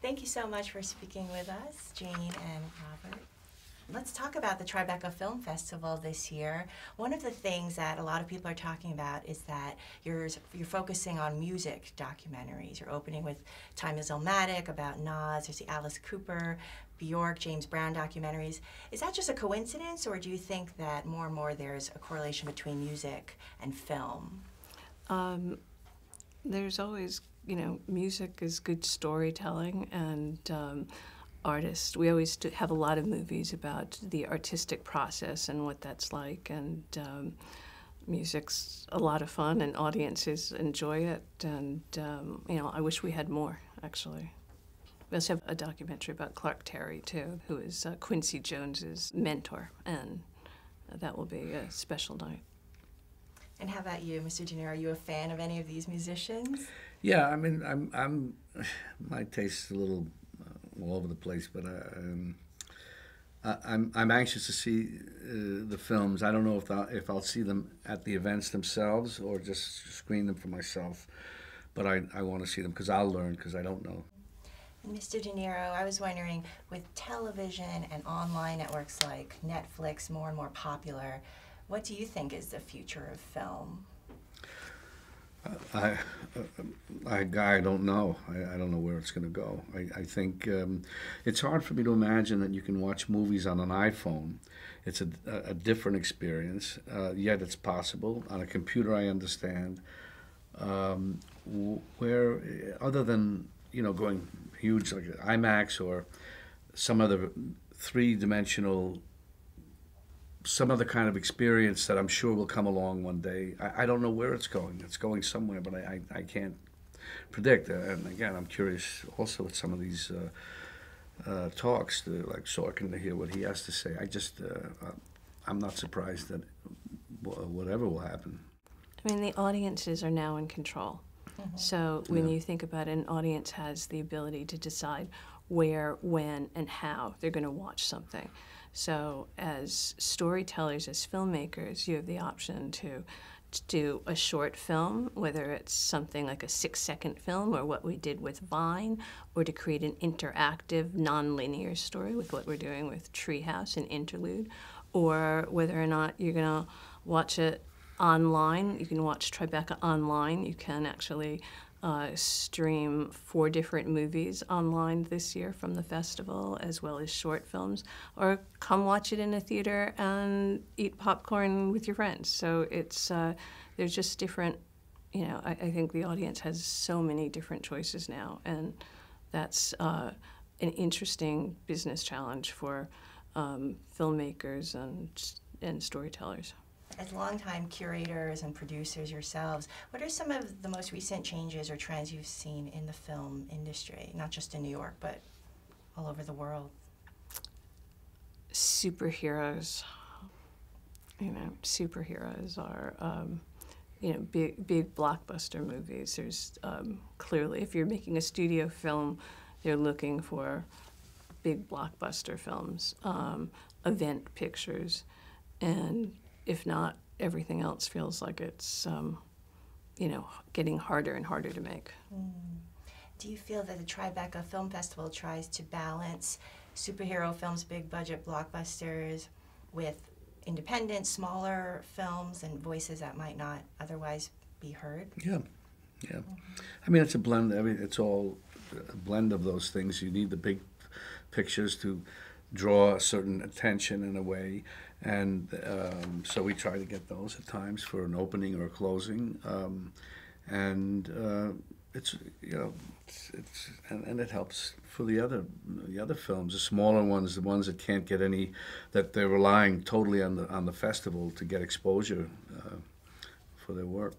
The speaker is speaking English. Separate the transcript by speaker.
Speaker 1: Thank you so much for speaking with us, Jane and Robert. Let's talk about the Tribeca Film Festival this year. One of the things that a lot of people are talking about is that you're focusing on music documentaries. You're opening with Time Is Illmatic about Nas. There's the Alice Cooper, Bjork, James Brown documentaries. Is that just a coincidence, or do you think that more and more there's a correlation between music and film?
Speaker 2: There's always, music is good storytelling, and artists. We always have a lot of movies about the artistic process and what that's like, and music's a lot of fun, and audiences enjoy it, and I wish we had more, actually. We also have a documentary about Clark Terry, too, who is Quincy Jones's mentor, and that will be a special night.
Speaker 1: And how about you, Mr. De Niro? Are you a fan of any of these musicians?
Speaker 3: Yeah, I mean, I'm my taste is a little all over the place, but I'm anxious to see the films. I don't know if I'll see them at the events themselves or just screen them for myself, but I want to see them because I'll learn, because I don't know.
Speaker 1: And Mr. De Niro, I was wondering, with television and online networks like Netflix more and more popular, what do you think is the future of film?
Speaker 3: I don't know. I don't know where it's going to go. I think it's hard for me to imagine that you can watch movies on an iPhone. It's a different experience, yet it's possible. On a computer, I understand. Where, other than, going huge like IMAX or some other three-dimensional, some other kind of experience that I'm sure will come along one day. I don't know where it's going. It's going somewhere, but I can't predict. And again, I'm curious also with some of these talks, like Sorkin, to hear what he has to say. I'm not surprised that whatever will happen.
Speaker 2: I mean, the audiences are now in control. Mm-hmm. So when you think about it, an audience has the ability to decide where, when, and how they're going to watch something. So as storytellers, as filmmakers, you have the option to do a short film, whether it's something like a 6-second film or what we did with Vine, or to create an interactive, non-linear story with what we're doing with Treehouse and Interlude, or whether or not you're going to watch it online. You can watch Tribeca online. You can actually stream 4 different movies online this year from the festival, as well as short films, or come watch it in a theater and eat popcorn with your friends. So it's there's just different, I think the audience has so many different choices now, and that's an interesting business challenge for filmmakers and storytellers.
Speaker 1: As longtime curators and producers yourselves, what are some of the most recent changes or trends you've seen in the film industry, not just in New York, but all over the world?
Speaker 2: Superheroes. Superheroes are, big blockbuster movies. There's clearly, if you're making a studio film, they're looking for big blockbuster films, event pictures, and if not, everything else feels like it's, getting harder and harder to make.
Speaker 1: Do you feel that the Tribeca Film Festival tries to balance superhero films, big budget blockbusters, with independent, smaller films and voices that might not otherwise be heard?
Speaker 3: Yeah. I mean, it's a blend. It's all a blend of those things. You need the big pictures to draw a certain attention in a way, and so we try to get those at times for an opening or a closing, and it's and it helps for the other films, the smaller ones, the ones that can't get any, that they're relying totally on the festival to get exposure for their work.